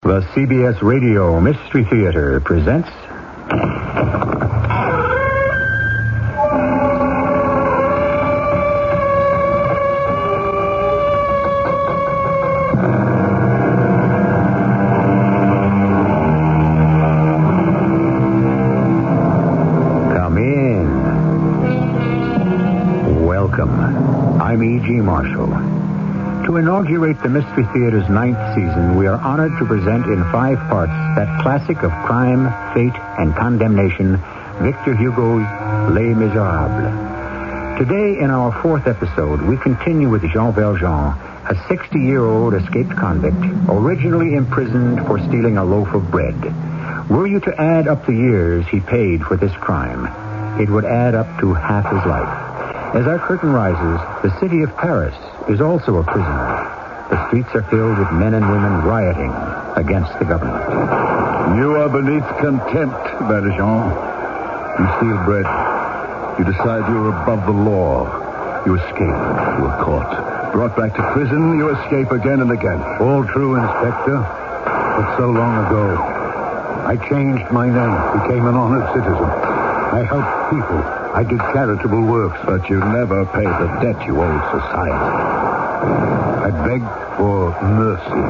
The CBS Radio Mystery Theater presents... Come in. Welcome. I'm E.G. Marshall. To inaugurate the Mystery Theater's 9th season, we are honored to present in 5 parts that classic of crime, fate, and condemnation, Victor Hugo's Les Miserables. Today, in our 4th episode, we continue with Jean Valjean, a 60-year-old escaped convict, originally imprisoned for stealing a loaf of bread. Were you to add up the years he paid for this crime, it would add up to half his life. As our curtain rises, the city of Paris is also a prison. The streets are filled with men and women rioting against the government. You are beneath contempt, Valjean. You steal bread. You decide you are above the law. You escape. You are caught. Brought back to prison, you escape again and again. All true, Inspector. But so long ago, I changed my name, became an honored citizen. I helped people. I did charitable works. But you never paid the debt you owed society. I begged for mercy,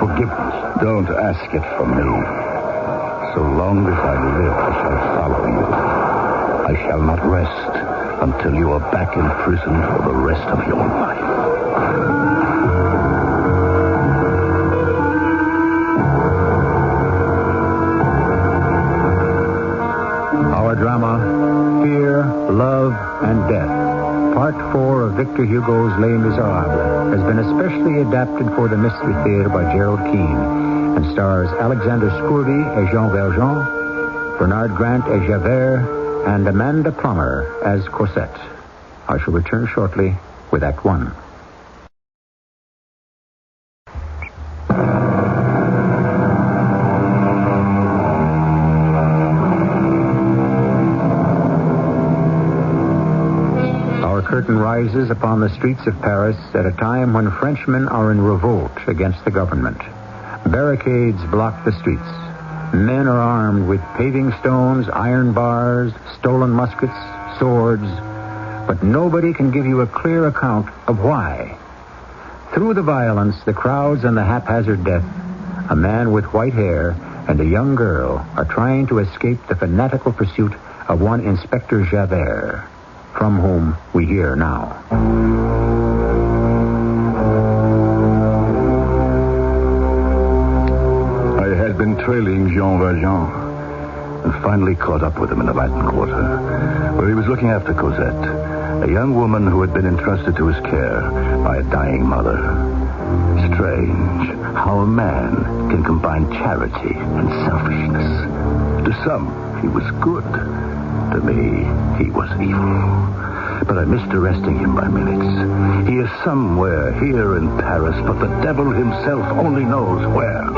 forgiveness. Don't ask it from me. So long as I live, I shall follow you. I shall not rest until you are back in prison for the rest of your life. Our drama, Fear, Love, and Death, Part 4 of Victor Hugo's Les Miserables, has been especially adapted for the Mystery Theater by Gerald Keane and stars Alexander Scourby as Jean Valjean, Bernard Grant as Javert, and Amanda Plummer as Cosette. I shall return shortly with Act 1. Curtain rises upon the streets of Paris at a time when Frenchmen are in revolt against the government. Barricades block the streets. Men are armed with paving stones, iron bars, stolen muskets, swords, but nobody can give you a clear account of why. Through the violence, the crowds, and the haphazard death, a man with white hair and a young girl are trying to escape the fanatical pursuit of one Inspector Javert, from whom we hear now. I had been trailing Jean Valjean and finally caught up with him in the Latin Quarter, where he was looking after Cosette, a young woman who had been entrusted to his care by a dying mother. Strange how a man can combine charity and selfishness. To some, he was good. To me, he was evil. But I missed arresting him by minutes. He is somewhere here in Paris, but the devil himself only knows where.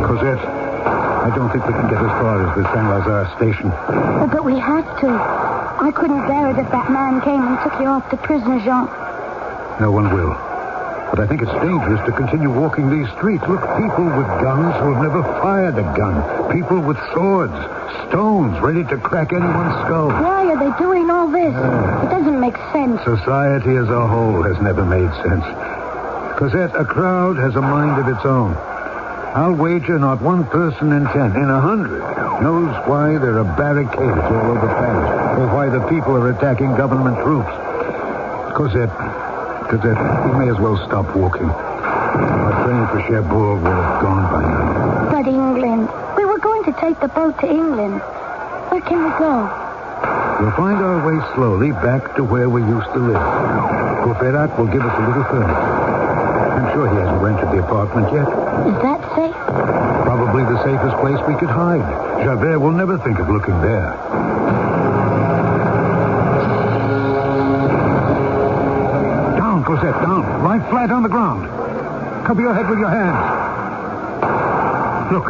Cosette, I don't think we can get as far as the Saint-Lazare station. Oh, but we have to. I couldn't bear it if that man came and took you off to prison, Jean. No one will. But I think it's dangerous to continue walking these streets. Look, people with guns who have never fired a gun. People with swords, stones, ready to crack anyone's skull. Why are they doing all this? It doesn't make sense. Society as a whole has never made sense. Cosette, a crowd has a mind of its own. I'll wager not one person in 10, in 100, knows why there are barricades all over Paris, or why the people are attacking government troops. Cosette, we may as well stop walking. Our train for Cherbourg will have gone by now. But England. We were going to take the boat to England. Where can we go? We'll find our way slowly back to where we used to live. Courfeyrac will give us a little furniture. I'm sure he hasn't rented the apartment yet. Is that safe? Probably the safest place we could hide. Javert will never think of looking there. Cosette, down. Lie flat on the ground. Cover your head with your hands. Look.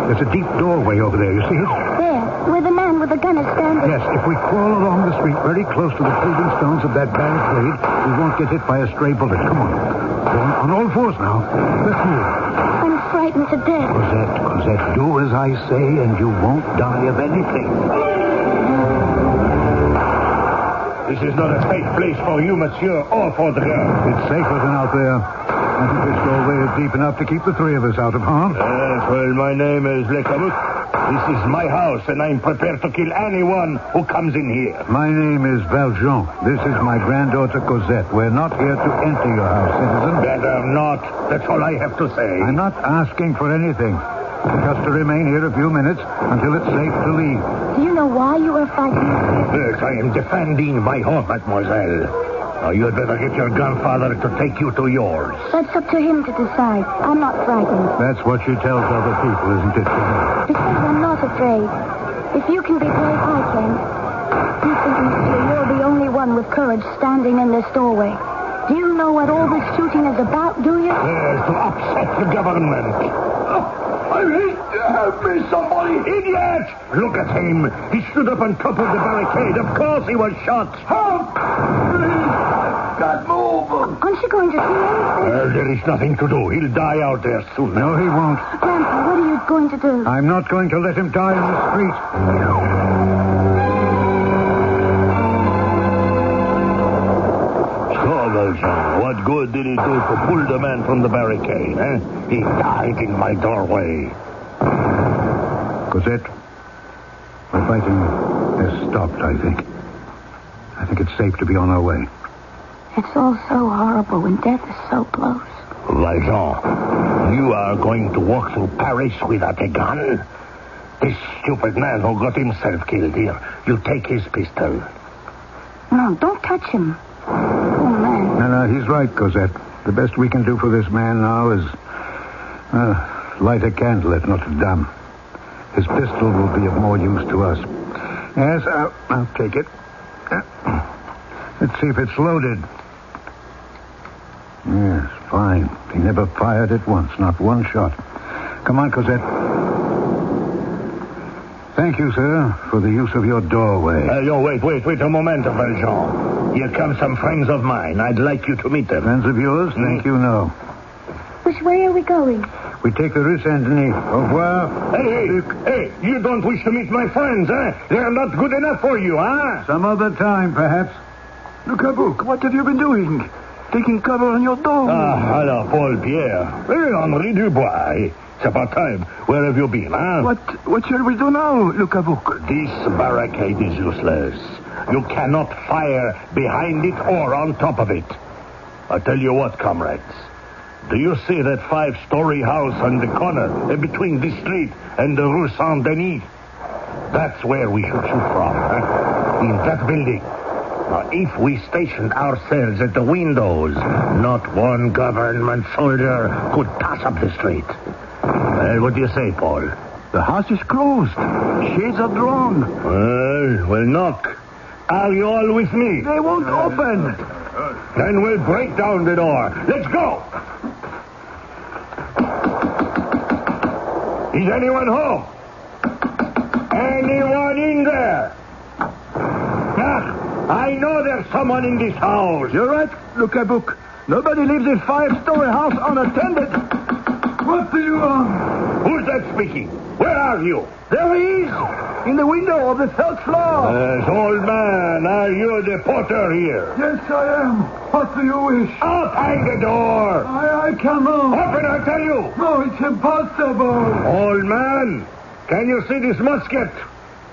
There's a deep doorway over there. You see it? There. Where the man with the gun is standing. Yes, if we crawl along the street very close to the paving stones of that barricade, we won't get hit by a stray bullet. Come on. Go on all fours now. Let's move. I'm frightened to death. Cosette, do as I say, and you won't die of anything. This is not a safe place for you, monsieur, or for the girl. It's safer than out there. I think this doorway is deep enough to keep the three of us out of harm. Yes, well, my name is Le Camus. This is my house, and I'm prepared to kill anyone who comes in here. My name is Valjean. This is my granddaughter, Cosette. We're not here to enter your house, citizen. Better not. That's all I have to say. I'm not asking for anything. Just to remain here a few minutes until it's safe to leave. Do you know why you were fighting? Yes, I am defending my home, mademoiselle. Now, you had better get your grandfather to take you to yours. That's up to him to decide. I'm not frightened. That's what she tells other people, isn't it? Because I'm not afraid. If you can be brave, I can. You think, monsieur, you're the only one with courage standing in this doorway. Do you know what all this shooting is about, do you? Yes, to upset the government. I hate to help me, somebody. Idiot! Look at him. He stood up on top of the barricade. Of course he was shot. Help! Please! Can't move. Aren't you going to do anything? There is nothing to do. He'll die out there soon. No, he won't. Grandpa, what are you going to do? I'm not going to let him die in the street. So, Valjean, what good did it do to pull the man from the barricade, eh? He died in my doorway. Cosette, the fighting has stopped, I think. I think it's safe to be on our way. It's all so horrible when death is so close. Valjean, you are going to walk through Paris without a gun? This stupid man who got himself killed here, you take his pistol. No, don't touch him. Oh, man. No, he's right, Cosette. The best we can do for this man now is light a candle at Notre Dame. His pistol will be of more use to us. Yes, I'll take it. Let's see if it's loaded. Yes, fine. He never fired it once, not one shot. Come on, Cosette. Thank you, sir, for the use of your doorway. Wait a moment, Valjean. Here come some friends of mine. I'd like you to meet them. Friends of yours? Thank you, no. Which way are we going? We take the Rue Saint-Denis. Au revoir. Hey, you don't wish to meet my friends, eh? They're not good enough for you, huh? Some other time, perhaps. Look, Cabuc, what have you been doing? Taking cover on your dome. Alors, Paul Pierre. Hey, Henri Dubois. It's about time. Where have you been, huh? What shall we do now, Le Cabuc? This barricade is useless. You cannot fire behind it or on top of it. I tell you what, comrades. Do you see that 5-story house on the corner between this street and the Rue Saint-Denis? That's where we should shoot from, huh? In that building. Now, if we stationed ourselves at the windows, not one government soldier could pass up the street. Well, what do you say, Paul? The house is closed. Shades are drawn. Well, knock. Are you all with me? They won't open. Then we'll break down the door. Let's go. Is anyone home? Anyone in there? I know there's someone in this house. You're right, Le Cabuc. Nobody lives in 5-story house unattended. What do you want? Who's that speaking? Where are you? There he is, in the window of the 3rd floor. Yes, old man, are you the porter here? Yes, I am. What do you wish? Open the door. I cannot. Open, I tell you. No, it's impossible. Old man, can you see this musket?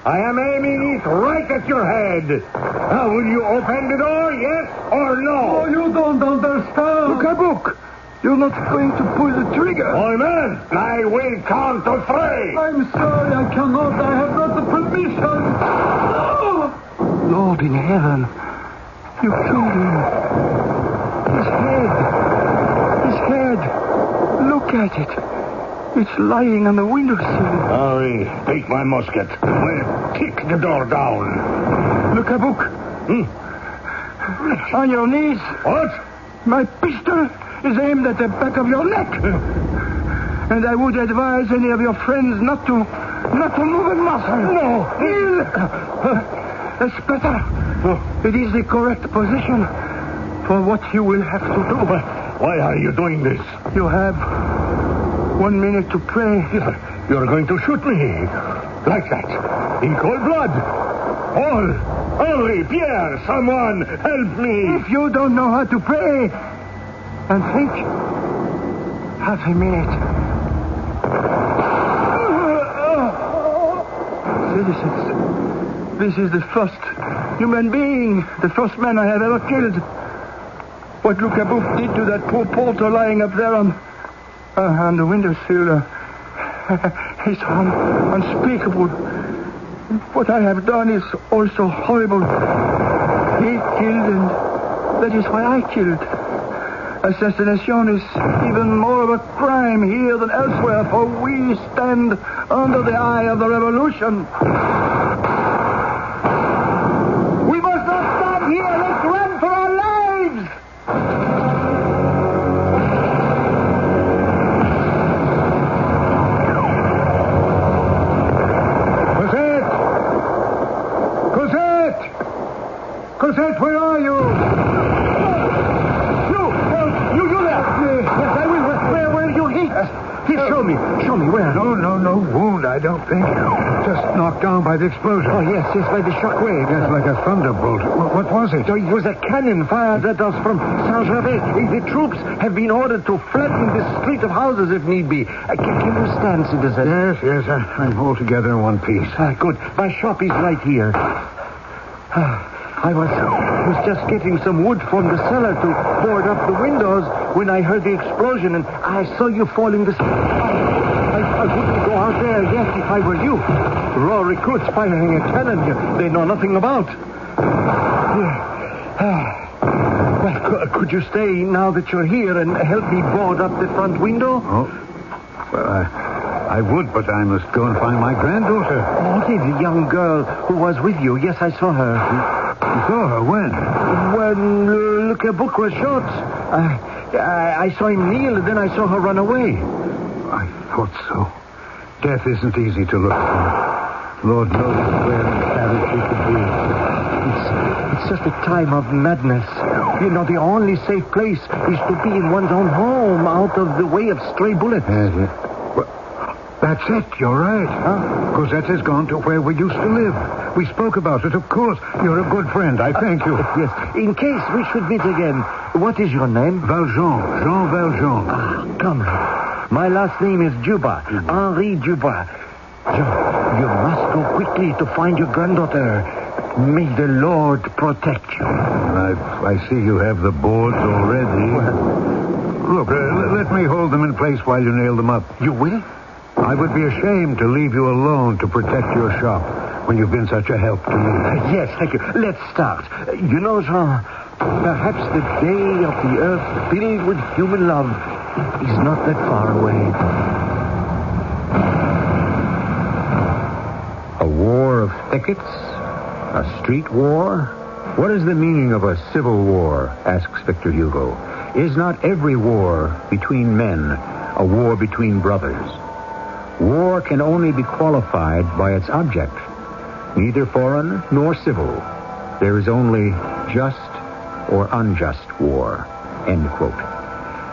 I am aiming it right at your head. Now, will you open the door, yes or no? Oh, you don't understand. Le Cabuc, you're not going to pull the trigger. Old man, I will count to 3. I'm sorry, I cannot. I have not the permission. Oh. Lord in heaven, you killed him. His head. Look at it. It's lying on the windowsill. Henri, take my musket. We'll kick the door down. Le Cabuc. On your knees. What? My pistol is aimed at the back of your neck. And I would advise any of your friends not to Not a moving muscle. No. That's better. It is the correct position for what you will have to do. But why are you doing this? You have 1 minute to pray. You're going to shoot me. Like that. In cold blood. Paul, Henri, Pierre, someone help me. If you don't know how to pray and think, half a minute. Citizens, this is the first human being, the first man I have ever killed. What Le Cabouf did to that poor porter lying up there on the windowsill is unspeakable. What I have done is also horrible. He killed, and that is why I killed. Assassination is even more of a crime here than elsewhere, for we stand under the eye of the revolution. We must not stand here. Let's run for our lives. Cosette, where are you? You there. Yes, I will. Where you hit? Here, show me, where? No wound, I don't think. Just knocked down by the explosion. Oh, yes, by the shockwave. Yes, like a thunderbolt. What was it? It was a cannon fired at us from Saint-Gervais. The troops have been ordered to flatten this street of houses if need be. Can you stand, citizen? Yes, I'm altogether in one piece. Good. My shop is right here. I was just getting some wood from the cellar to board up the windows when I heard the explosion, and I saw you falling this way. I wouldn't go out there yet if I were you. Raw recruits firing a cannon they know nothing about. Well, could you stay now that you're here and help me board up the front window? Oh, well, I would, but I must go and find my granddaughter. Oh, the young girl who was with you. Yes, I saw her. You saw her when? When Le Cabouf was shot. I saw him kneel, and then I saw her run away. I thought so. Death isn't easy to look for. Lord knows where in savage she could be. It's just a time of madness. You know, the only safe place is to be in one's own home, out of the way of stray bullets. Yes. Well, that's it. You're right. Cosette has gone to where we used to live. We spoke about it, of course. You're a good friend. I thank you. Yes. In case we should meet again, what is your name? Valjean. Jean Valjean. Comrade. My last name is Dubois. Henri Dubois. Jean, you must go quickly to find your granddaughter. May the Lord protect you. I see you have the boards already. Look, let me hold them in place while you nail them up. You will? I would be ashamed to leave you alone to protect your shop when you've been such a help to me. Yes, thank you. Let's start. You know, Jean, perhaps the day of the earth filled with human love is not that far away. A war of thickets? A street war? What is the meaning of a civil war, asks Victor Hugo. Is not every war between men a war between brothers? War can only be qualified by its object, neither foreign nor civil. There is only just or unjust war, end quote.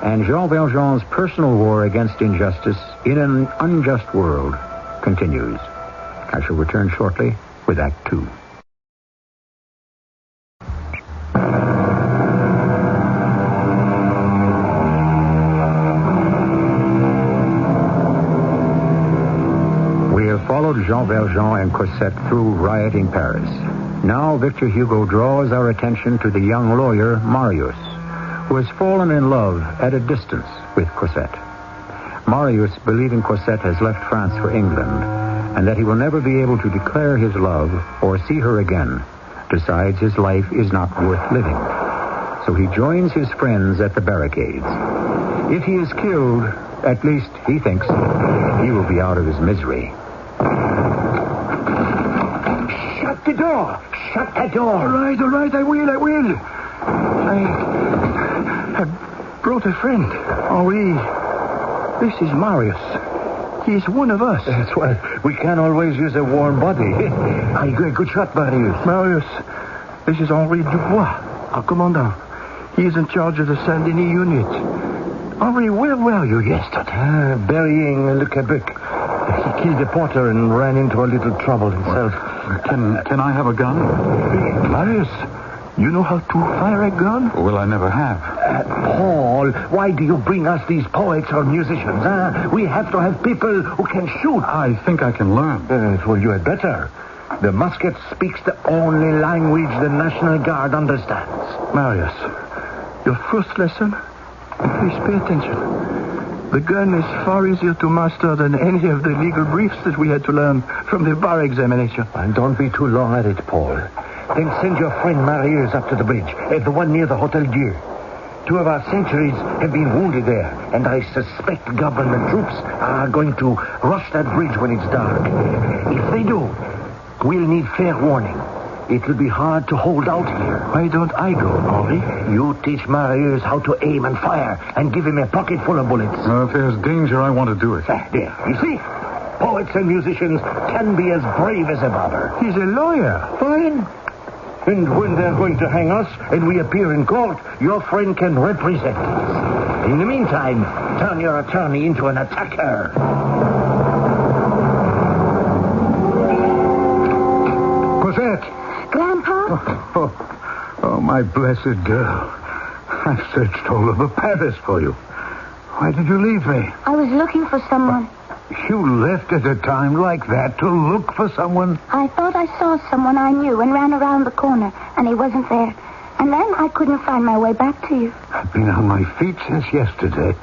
And Jean Valjean's personal war against injustice in an unjust world continues. I shall return shortly with Act 2. We have followed Jean Valjean and Cosette through rioting Paris. Now Victor Hugo draws our attention to the young lawyer, Marius, who has fallen in love at a distance with Cosette. Marius, believing Cosette has left France for England, and that he will never be able to declare his love or see her again, decides his life is not worth living. So he joins his friends at the barricades. If he is killed, at least he thinks he will be out of his misery. Shut the door! Shut the door! All right, I will. I brought a friend. Henri. This is Marius. He's one of us. That's why we can't always use a warm body. Good shot, Marius. Marius, this is Henri Dubois, our commandant. He is in charge of the Saint-Denis unit. Henri, where were you yesterday? Burying Le Cabuc. He killed a porter and ran into a little trouble himself. Can I have a gun? Marius, you know how to fire a gun? Well, I never have. Paul, why do you bring us these poets or musicians? We have to have people who can shoot. I think I can learn. Well, you had better. The musket speaks the only language the National Guard understands. Marius, your first lesson? Please pay attention. The gun is far easier to master than any of the legal briefs that we had to learn from the bar examination. And don't be too long at it, Paul. Then send your friend Marius up to the bridge, the one near the Hotel Dieu. 2 of our sentries have been wounded there, and I suspect government troops are going to rush that bridge when it's dark. If they do, we'll need fair warning. It'll be hard to hold out here. Why don't I go, Henri? You teach Marius how to aim and fire, and give him a pocket full of bullets. If there's danger, I want to do it. There, you see? Poets and musicians can be as brave as a barber. He's a lawyer. Fine. And when they're going to hang us and we appear in court, your friend can represent us. In the meantime, turn your attorney into an attacker. Cosette! Grandpa? Oh, my blessed girl. I've searched all over Paris for you. Why did you leave me? I was looking for someone. You left at a time like that to look for someone? I thought I saw someone I knew and ran around the corner, and he wasn't there. And then I couldn't find my way back to you. I've been on my feet since yesterday.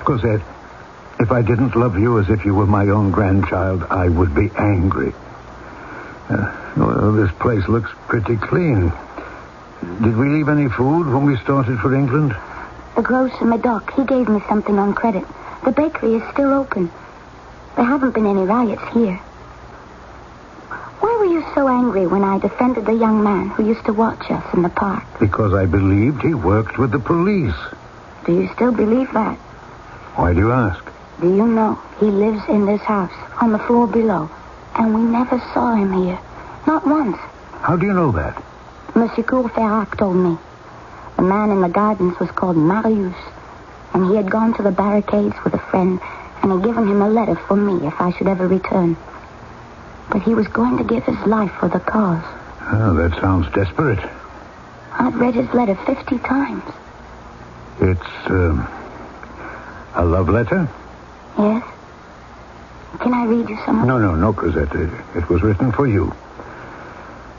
Cosette, if I didn't love you as if you were my own grandchild, I would be angry. Well, this place looks pretty clean. Did we leave any food when we started for England? The grocer Medoc, he gave me something on credit. The bakery is still open. There haven't been any riots here. Why were you so angry when I defended the young man who used to watch us in the park? Because I believed he worked with the police. Do you still believe that? Why do you ask? Do you know he lives in this house, on the floor below, and we never saw him here. Not once. How do you know that? Monsieur Courfeyrac told me. The man in the gardens was called Marius, and he had gone to the barricades with a friend, and had given him a letter for me if I should ever return. But he was going to give his life for the cause. Oh, that sounds desperate. I've read his letter 50 times. It's, a love letter? Yes? Can I read you some? No, Cosette. It was written for you.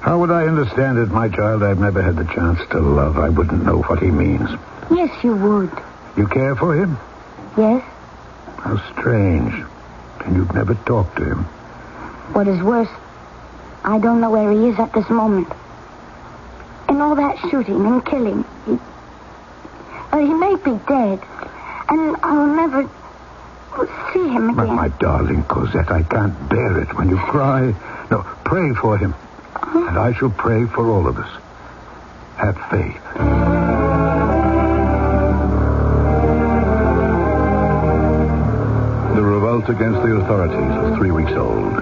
How would I understand it, my child? I've never had the chance to love. I wouldn't know what he means. Yes, you would. You care for him? Yes? How strange. And you've never talked to him. What is worse, I don't know where he is at this moment. In all that shooting and killing, he may be dead, and I'll never see him again. My darling Cosette, I can't bear it when you cry. No, pray for him. And I shall pray for all of us. Have faith. The revolt against the authorities was 3 weeks old.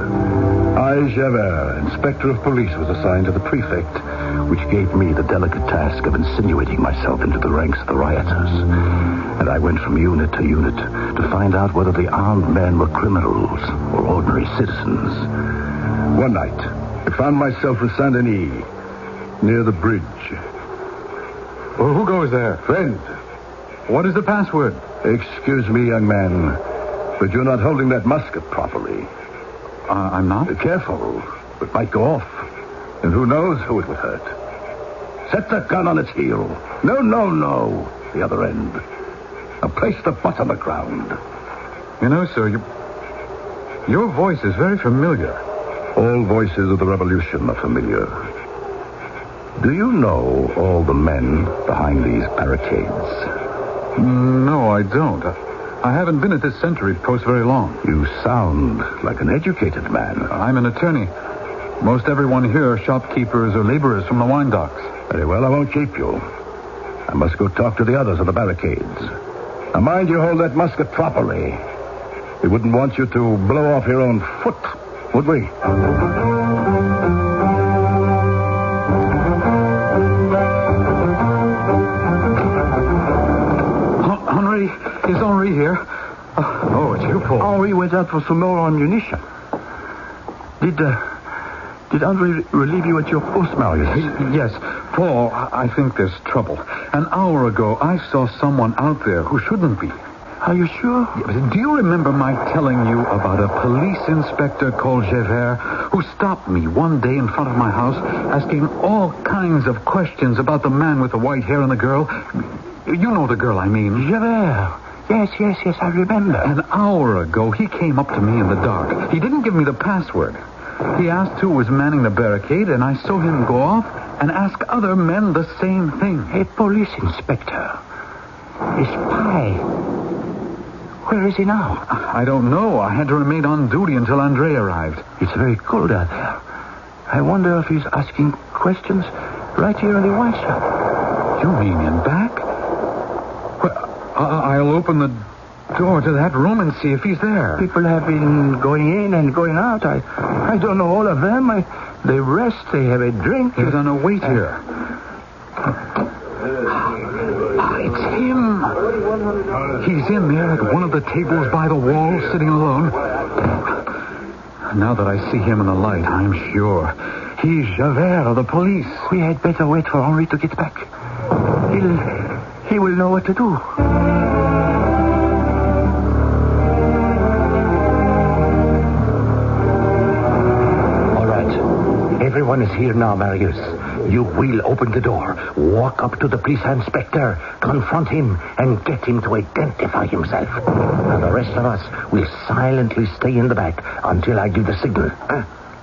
I, Javert, inspector of police, was assigned to the prefect, which gave me the delicate task of insinuating myself into the ranks of the rioters. And I went from unit to unit to find out whether the armed men were criminals or ordinary citizens. One night, I found myself at Saint-Denis, near the bridge. Well, who goes there? Friend. What is the password? Excuse me, young man, but you're not holding that musket properly. I'm not? Careful. It might go off. And who knows who it would hurt. Set the gun on its heel. No. The other end. Now place the butt on the ground. You know, sir, your voice is very familiar. All voices of the revolution are familiar. Do you know all the men behind these barricades? No, I don't. I haven't been at this sentry post very long. You sound like an educated man. I'm an attorney. Most everyone here are shopkeepers or laborers from the wine docks. Very well, I won't keep you. I must go talk to the others on the barricades. Now mind you hold that musket properly. We wouldn't want you to blow off your own foot, would we? Henri, is Henri here? Oh, it's you, Paul. Henri went out for some more ammunition. Did Henri relieve you at your post, Marius? Yes. Paul, I think there's trouble. An hour ago, I saw someone out there who shouldn't be. Are you sure? Do you remember my telling you about a police inspector called Javert who stopped me one day in front of my house asking all kinds of questions about the man with the white hair and the girl? You know the girl I mean. Javert. Yes, I remember. An hour ago, he came up to me in the dark. He didn't give me the password. He asked who was manning the barricade, and I saw him go off and ask other men the same thing. A police inspector. A spy. Where is he now? I don't know. I had to remain on duty until Andre arrived. It's very cold out there. I wonder if he's asking questions right here in the wine shop. You mean in back? Well, I'll open the door to that room and see if he's there. People have been going in and going out. I don't know all of them. They rest, they have a drink. He's on a wait here. It's him. He's in there at one of the tables by the wall, sitting alone. Now that I see him in the light, I'm sure he's Javert of the police. We had better wait for Henri to get back. He will know what to do. Everyone is here now, Marius. You will open the door, walk up to the police inspector, confront him, and get him to identify himself. And the rest of us will silently stay in the back until I give the signal.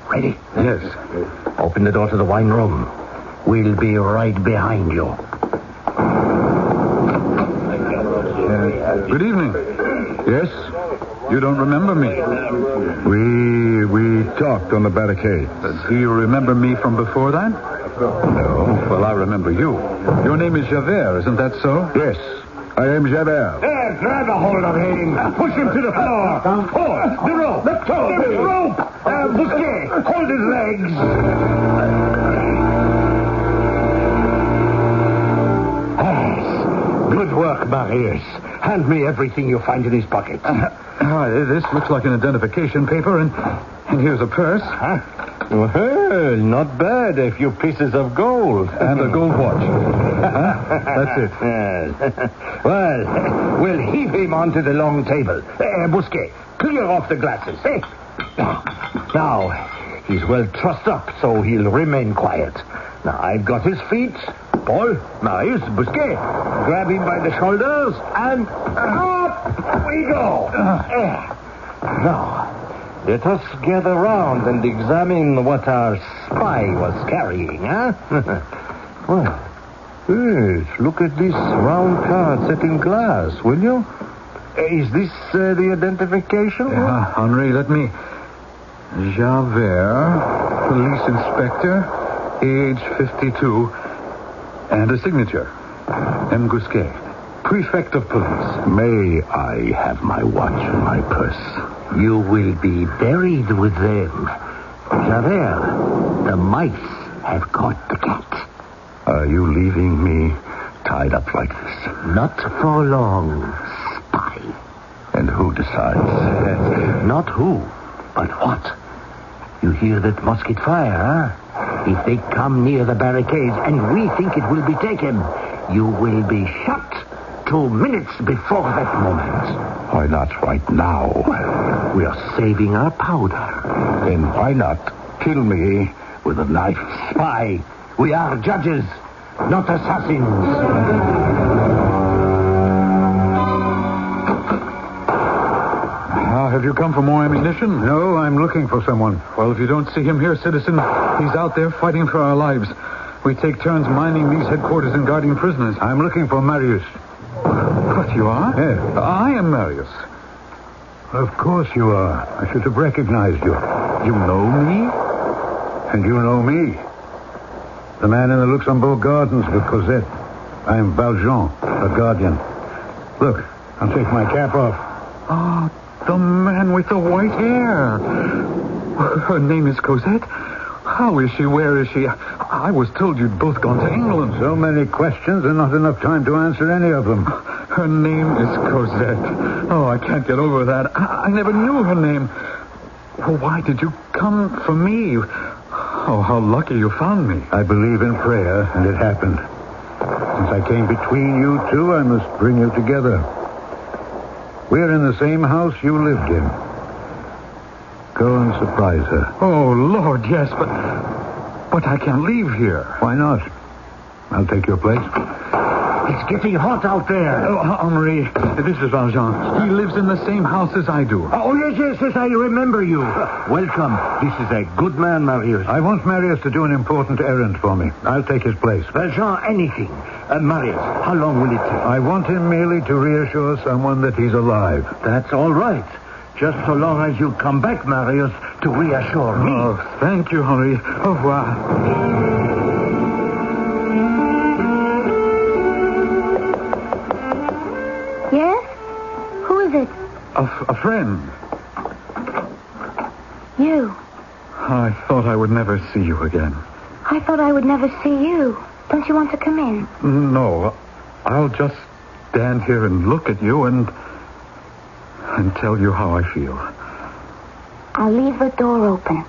Ready? Yes. Open the door to the wine room. We'll be right behind you. Good evening. Yes? You don't remember me? We talked on the barricade. Do you remember me from before that? No. Well, I remember you. Your name is Javert, isn't that so? Yes, I am Javert. There, grab a hold of him. Push him to the floor. Hold the rope. Let go the rope. Bousquet, hold his legs. Good work, Marius. Hand me everything you find in his pocket. This looks like an identification paper, and here's a purse. Huh? Well, not bad. A few pieces of gold. And a gold watch. That's it. Yes. Well, we'll heave him onto the long table. Bousquet, clear off the glasses. Now, he's well trussed up, so he'll remain quiet. Now, I've got his feet. Paul, Marius, Bousquet, grab him by the shoulders, and up we go. Now, let us gather round and examine what our spy was carrying, huh? Well, yes, look at this round card set in glass, will you? Is this the identification? Yeah, Henri, let me... Javert, police inspector, age 52, and a signature. M. Bousquet, prefect of police. May I have my watch and my purse? You will be buried with them. Javert, the mice have caught the cat. Are you leaving me tied up like this? Not for long, spy. And who decides? Not who, but what. You hear that musket fire, huh? If they come near the barricades and we think it will be taken, you will be shot 2 minutes before that moment. Why not right now? Well, we are saving our powder. Then why not kill me with a knife? Spy, we are judges, not assassins. Have you come for more ammunition? No, I'm looking for someone. Well, if you don't see him here, citizen, he's out there fighting for our lives. We take turns mining these headquarters and guarding prisoners. I'm looking for Marius. What, you are? Yes. I am Marius. Of course you are. I should have recognized you. You know me? And you know me. The man in the Luxembourg Gardens with Cosette. I am Valjean, a guardian. Look, I'll take my cap off. Oh, The man with the white hair. Her name is Cosette? How is she? Where is she? I was told you'd both gone to England. So many questions and not enough time to answer any of them. Her name is Cosette. Oh, I can't get over that. I never knew her name. Well, why did you come for me? Oh, how lucky you found me. I believe in prayer, and it happened. Since I came between you two, I must bring you together. We're in the same house you lived in. Go and surprise her. Oh, Lord, yes, but I can't leave here. Why not? I'll take your place. It's getting hot out there. Oh, Henri, this is Valjean. He lives in the same house as I do. Oh, yes, I remember you. Welcome. This is a good man, Marius. I want Marius to do an important errand for me. I'll take his place. Valjean, anything. Marius, how long will it take? I want him merely to reassure someone that he's alive. That's all right. Just so long as you come back, Marius, to reassure me. Oh, thank you, Henri. Au revoir. Yes? Who is it? A friend. You. I thought I would never see you again. I thought I would never see you. Don't you want to come in? No, I'll just stand here and look at you and tell you how I feel. I'll leave the door open.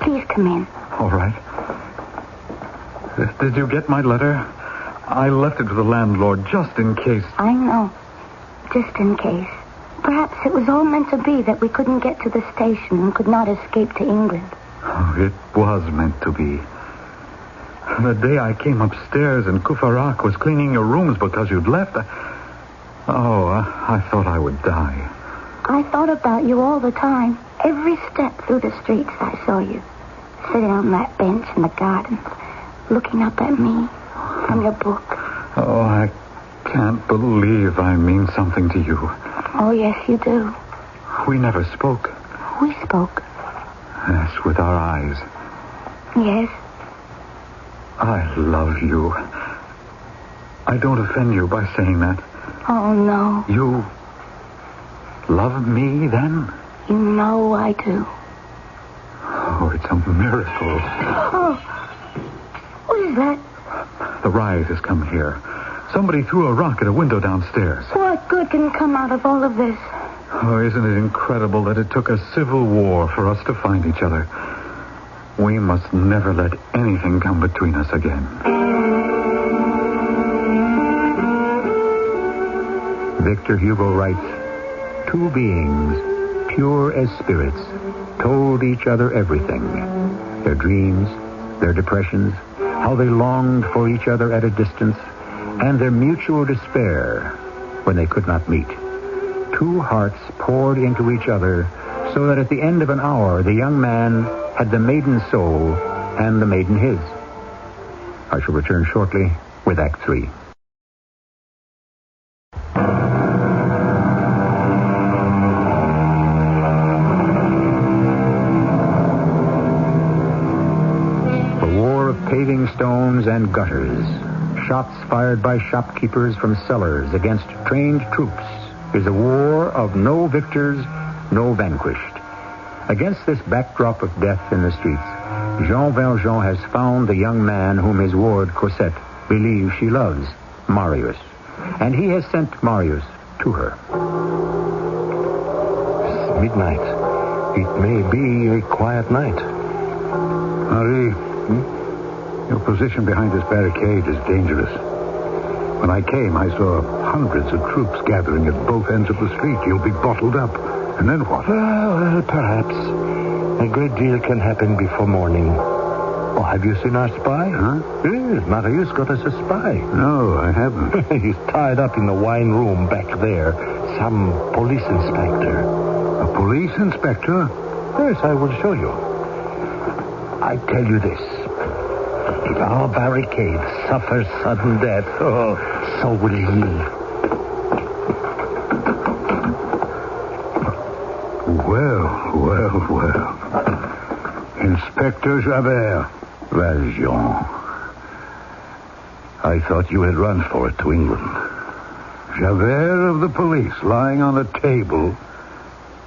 Please come in. All right. Did you get my letter? I left it with the landlord just in case. I know. Just in case. Perhaps it was all meant to be that we couldn't get to the station and could not escape to England. Oh, it was meant to be. The day I came upstairs and Couffarak was cleaning your rooms because you'd left, I thought I would die. I thought about you all the time. Every step through the streets I saw you. Sitting on that bench in the garden, looking up at me from your book. Oh, I can't believe I mean something to you. Oh, yes, you do. We never spoke. We spoke. Yes, with our eyes. Yes. I love you. I don't offend you by saying that. Oh, no. You love me, then? You know I do. Oh, it's a miracle. Oh, what is that? The riot has come here. Somebody threw a rock at a window downstairs. What good can come out of all of this? Oh, isn't it incredible that it took a civil war for us to find each other? We must never let anything come between us again. Victor Hugo writes, two beings, pure as spirits, told each other everything. Their dreams, their depressions, how they longed for each other at a distance, and their mutual despair when they could not meet. Two hearts poured into each other so that at the end of an hour the young man had the maiden soul and the maiden his. I shall return shortly with Act 3. A war of paving stones and gutters, shots fired by shopkeepers from cellars against trained troops, is a war of no victors, no vanquished. Against this backdrop of death in the streets, Jean Valjean has found the young man whom his ward, Cosette, believes she loves, Marius. And he has sent Marius to her. It's midnight. It may be a quiet night. Henri, your position behind this barricade is dangerous. When I came, I saw hundreds of troops gathering at both ends of the street. You'll be bottled up. And then what? Well, perhaps. A great deal can happen before morning. Oh, have you seen our spy? Huh? Yes, Marius got us a spy. No, I haven't. He's tied up in the wine room back there. Some police inspector. A police inspector? Yes, I will show you. I tell you this. If our barricade suffers sudden death, so will he. Well. Inspector Javert. Valjean. I thought you had run for it to England. Javert of the police, lying on a table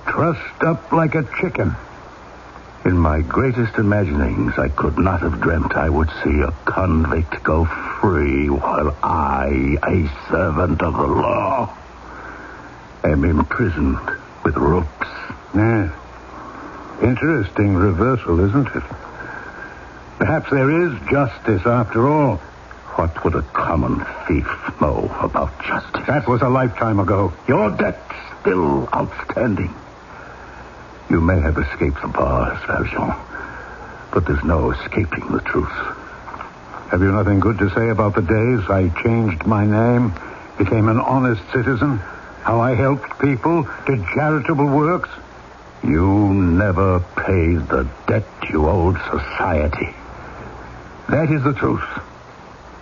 trussed up like a chicken. In my greatest imaginings, I could not have dreamt I would see a convict go free while I, a servant of the law, am imprisoned with ropes. Yes. Interesting reversal, isn't it? Perhaps there is justice after all. What would a common thief know about justice? That was a lifetime ago. Your debt's still outstanding. You may have escaped the bars, Valjean, but there's no escaping the truth. Have you nothing good to say about the days I changed my name, became an honest citizen? How I helped people, did charitable works? You never paid the debt you owed society. That is the truth.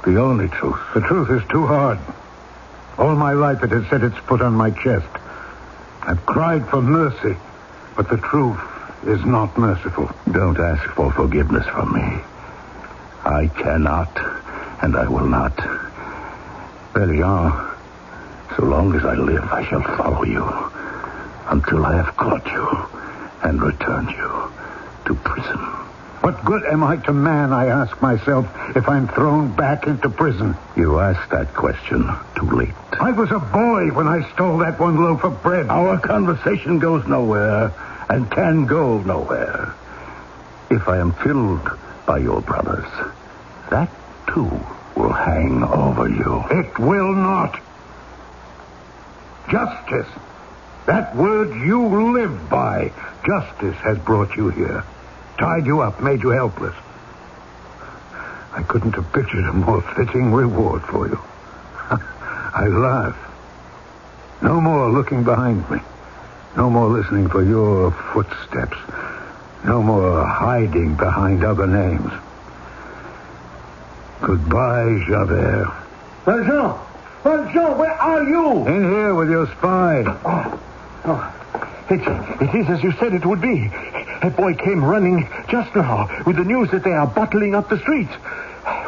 The only truth. The truth is too hard. All my life it has set its foot on my chest. I've cried for mercy, but the truth is not merciful. Don't ask for forgiveness from me. I cannot, and I will not. Valjean, so long as I live, I shall follow you until I have caught you and returned you to prison. What good am I to man, I ask myself, if I'm thrown back into prison? You asked that question too late. I was a boy when I stole that one loaf of bread. Our conversation goes nowhere and can go nowhere. If I am killed by your brothers, that too will hang over you. It will not. Justice. That word you live by. Justice has brought you here. Tied you up, made you helpless. I couldn't have pictured a more fitting reward for you. I laugh. No more looking behind me. No more listening for your footsteps. No more hiding behind other names. Goodbye, Javert. Valjean! Valjean, where are you? In here with your spy. It is as you said it would be. A boy came running just now with the news that they are bottling up the street.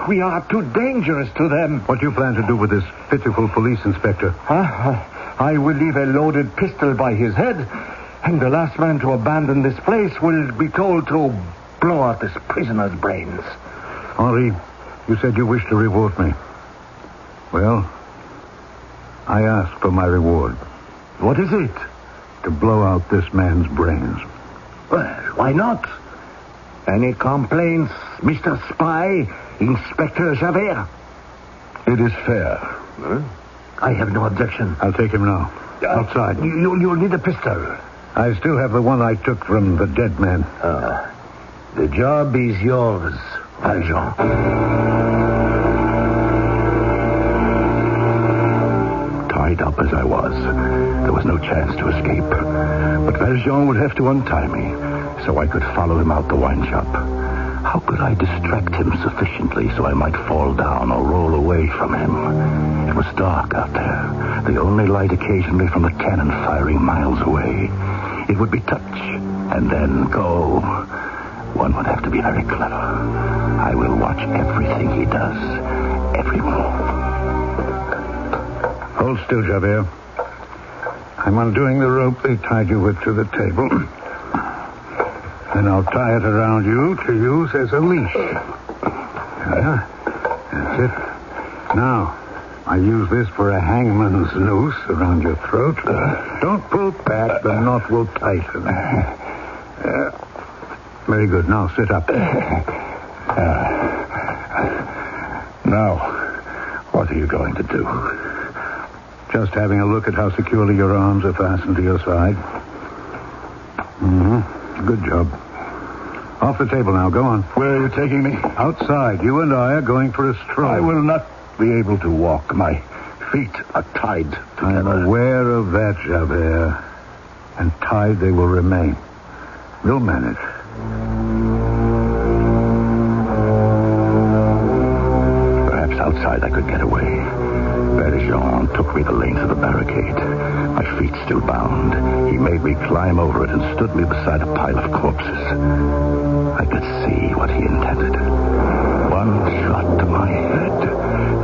We are too dangerous to them. What do you plan to do with this pitiful police inspector? I will leave a loaded pistol by his head, and the last man to abandon this place will be told to blow out this prisoner's brains. Henri, you said you wished to reward me. Well, I ask for my reward. What is it? To blow out this man's brains. Well, why not? Any complaints, Mr. Spy, Inspector Javert? It is fair. I have no objection. I'll take him now. Outside. You'll need a pistol. I still have the one I took from the dead man. The job is yours, Valjean. Tied up as I was, there was no chance to escape. But Valjean would have to untie me so I could follow him out the wine shop. How could I distract him sufficiently so I might fall down or roll away from him? It was dark out there, the only light occasionally from the cannon firing miles away. It would be touch and then go. One would have to be very clever. I will watch everything he does, every move. Hold still, Javert. I'm undoing the rope they tied you with to the table. Then I'll tie it around you to use as a leash. That's it. Now, I use this for a hangman's noose around your throat. Don't pull back. The knot will tighten. Very good. Now, sit up. Now, what are you going to do? Just having a look at how securely your arms are fastened to your side. Good job. Off the table now. Go on. Where are you taking me? Outside. You and I are going for a stroll. I will not be able to walk. My feet are tied together. I'm aware of that, Javert. And tied they will remain. We'll manage. Perhaps outside I could get away. Valjean took me the length of the barricade. My feet still bound. He made me climb over it and stood me beside a pile of corpses. I could see what he intended. One shot to my head,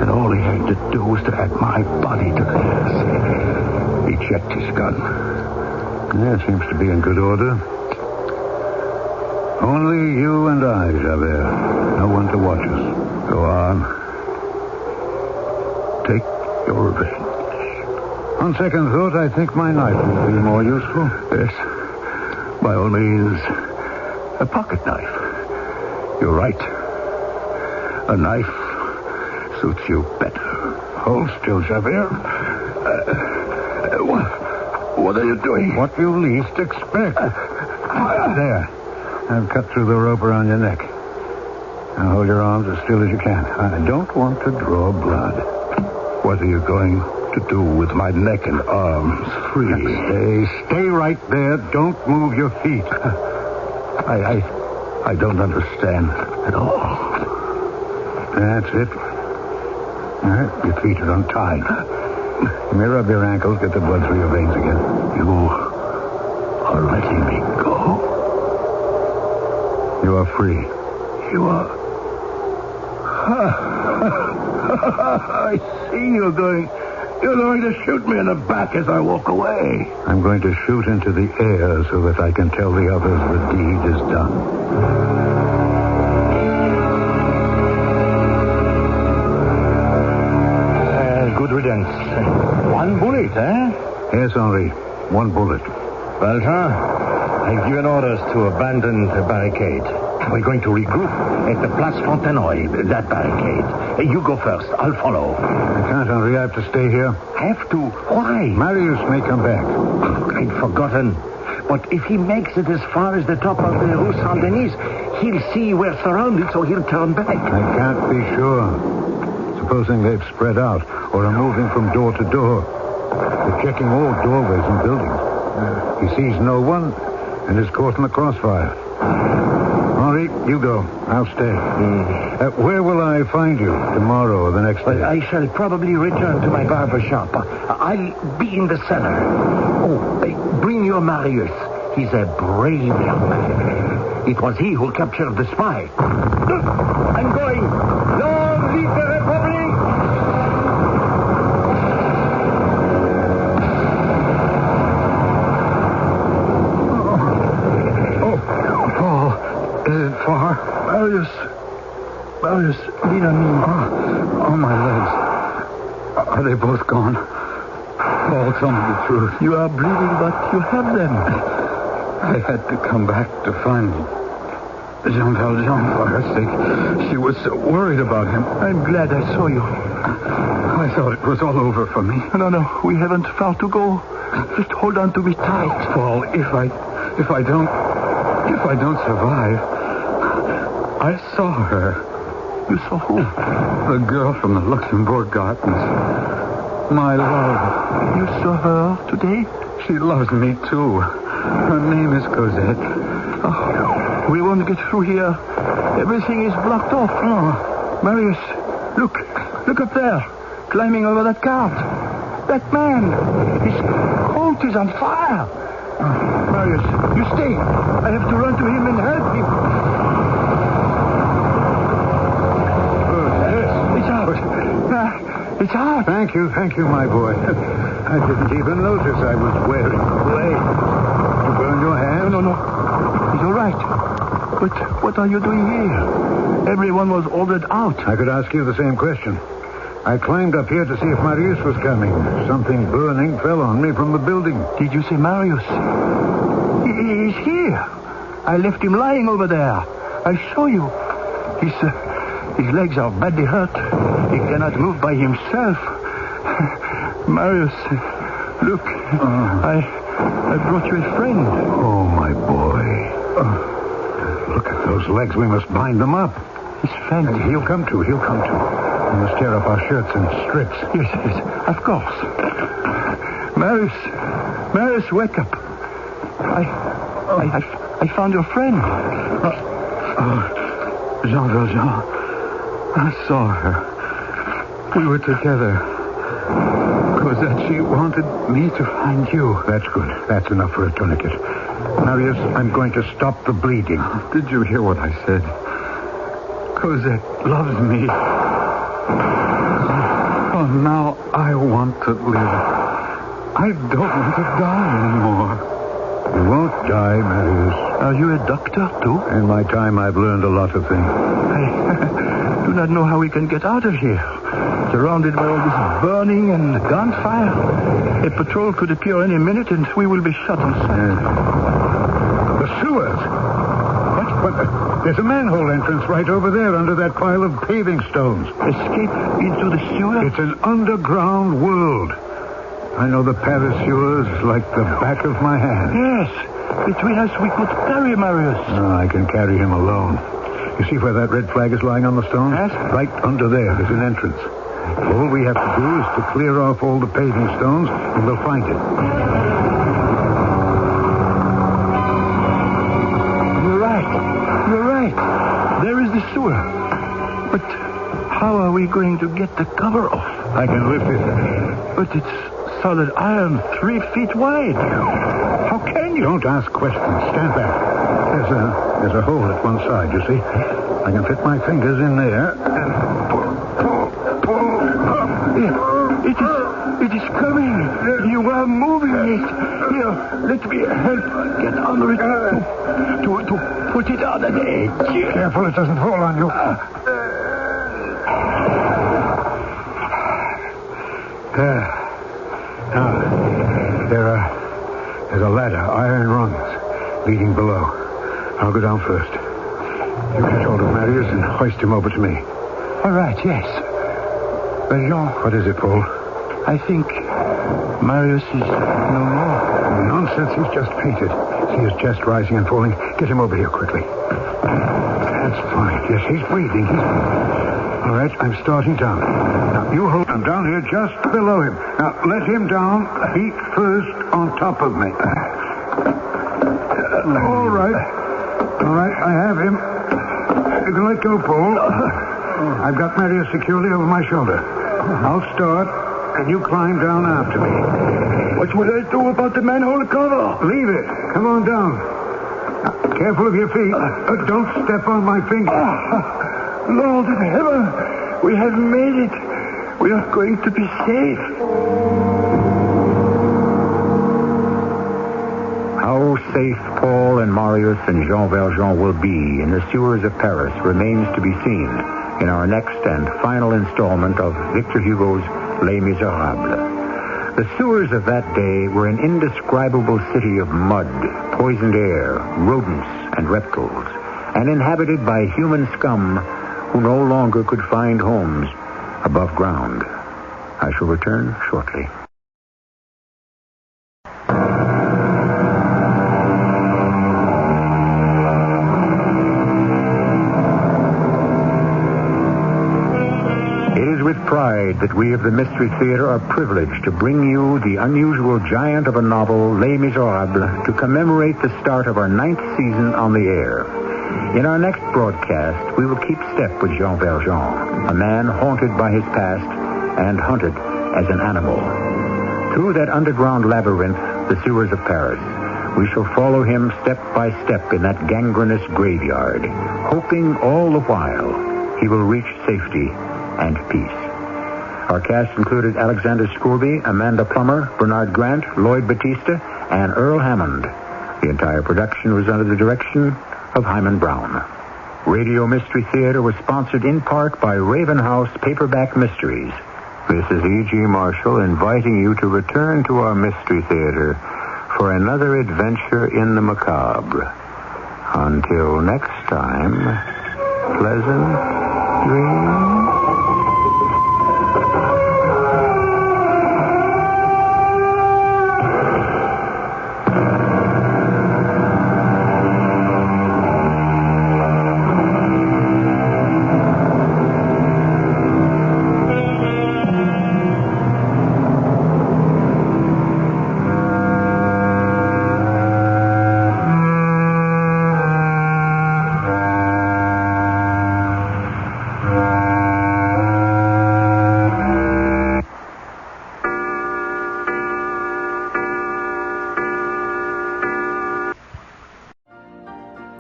and all he had to do was to add my body to theirs. He checked his gun. Yeah, it seems to be in good order. Only you and I, Javert. No one to watch us. Go on. Take your revenge. On second thought, I think my knife will be more useful. Yes. By all means, a pocket knife. You're right. A knife suits you better. Hold still, Javert. What are you doing? What you least expect. There. I've cut through the rope around your neck. Now hold your arms as still as you can. I don't want to draw blood. What are you going to do with my neck and arms free? Stay right there. Don't move your feet. I don't understand at all. That's it. All right, your feet are untied. Let me rub your ankles, get the blood through your veins again. You are letting me go? You are free. You are... I see you're going to shoot me in the back as I walk away. I'm going to shoot into the air so that I can tell the others the deed is done. Good riddance. One bullet, eh? Yes, Henri. One bullet. Valjean, I've given orders to abandon the barricade. We're going to regroup at the Place Fontenoy, that barricade. You go first. I'll follow. I can't, Henri. I have to stay here. Have to? Why? Marius may come back. I'd forgotten. But if he makes it as far as the top of the Rue Saint-Denis, he'll see we're surrounded, so he'll turn back. I can't be sure. Supposing they've spread out or are moving from door to door. They're checking all doorways and buildings. He sees no one and is caught in the crossfire. Henri, you go. I'll stay. Where will I find you? Tomorrow or the next day? I shall probably return to my barber shop. I'll be in the cellar. Oh, bring your Marius. He's a brave young man. It was he who captured the spy. I'm going. Long live the Republic! Far? Marius, lean on me. Oh, my legs. Are they both gone? Paul, tell me the truth. You are bleeding, but you have them. I had to come back to find Jean Valjean for her sake. She was so worried about him. I'm glad I saw you. I thought it was all over for me. No, we haven't far to go. Just hold on to me tight. Paul, if I don't survive, I saw her. You saw who? The girl from the Luxembourg Gardens. My love. You saw her today? She loves me, too. Her name is Cosette. Oh, we won't get through here. Everything is blocked off. Oh. Marius, look up there. Climbing over that cart. That man. His coat is on fire. Marius, you stay. I have to run to him and help him. It's hot. Thank you, my boy. I didn't even notice I was wearing blade. You burn your hand? No. It's all right. But what are you doing here? Everyone was ordered out. I could ask you the same question. I climbed up here to see if Marius was coming. Something burning fell on me from the building. Did you see Marius? He's here. I left him lying over there. I saw you. His legs are badly hurt. He cannot move by himself. Marius, look. I brought you a friend. Oh, my boy. Look at those legs. We must bind them up. His friend. He'll come to. We must tear up our shirts and strips. Yes, of course. Marius, wake up. I found your friend. Jean Valjean. I saw her. We were together. Cosette, she wanted me to find you. That's good. That's enough for a tourniquet. Marius, I'm going to stop the bleeding. Did you hear what I said? Cosette loves me. Oh, now I want to live. I don't want to die anymore. You won't die, Marius. Are you a doctor, too? In my time, I've learned a lot of things. I do not know how we can get out of here. Surrounded by all this burning and gunfire. A patrol could appear any minute and we will be shot on sight. The sewers. What? There's a manhole entrance right over there under that pile of paving stones. Escape into the sewer? It's an underground world. I know the Paris sewers like the back of my hand. Yes. Between us, we could carry Marius. No, I can carry him alone. You see where that red flag is lying on the stone? Yes. Right under there. There's an entrance. All we have to do is to clear off all the paving stones, and we'll find it. You're right. There is the sewer. But how are we going to get the cover off? I can lift it. But it's solid iron, 3 feet wide. How can you? Don't ask questions. Stand back. There's a hole at one side, you see. I can fit my fingers in there and pull up. It is coming. You are moving it. Here, let me help get under it to put it on an edge. Careful it doesn't fall on you. Now, there's a ladder, iron rungs, leading below. I'll go down first. You catch hold of Marius and hoist him over to me. All right, yes. Jean. What is it, Paul? I think Marius is no more. Nonsense, he's just fainted. See his chest rising and falling. Get him over here quickly. That's fine. Yes, he's breathing. All right, I'm starting down. Now, you hold him down here just below him. Now, let him down feet first on top of me. All right, I have him. You can let go, Paul. I've got Marius securely over my shoulder. I'll start, and you climb down after me. What will I do about the manhole cover? Leave it. Come on down. Now, careful of your feet. Don't step on my finger. Lord in heaven, we have made it. We are going to be safe. How safe Paul and Marius and Jean Valjean will be in the sewers of Paris remains to be seen in our next and final installment of Victor Hugo's Les Miserables. The sewers of that day were an indescribable city of mud, poisoned air, rodents, and reptiles, and inhabited by human scum who no longer could find homes above ground. I shall return shortly. With pride that we of the Mystery Theater are privileged to bring you the unusual giant of a novel, Les Miserables, to commemorate the start of our 9th season on the air. In our next broadcast, we will keep step with Jean Valjean, a man haunted by his past and hunted as an animal. Through that underground labyrinth, the sewers of Paris, we shall follow him step by step in that gangrenous graveyard, hoping all the while he will reach safety and peace. Our cast included Alexander Scrooby, Amanda Plummer, Bernard Grant, Lloyd Batista, and Earl Hammond. The entire production was under the direction of Hyman Brown. Radio Mystery Theater was sponsored in part by Raven House Paperback Mysteries. This is E.G. Marshall inviting you to return to our Mystery Theater for another adventure in the macabre. Until next time, pleasant dreams.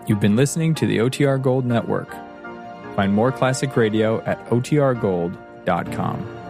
You've been listening to the OTR Gold Network. Find more classic radio at otrgold.com.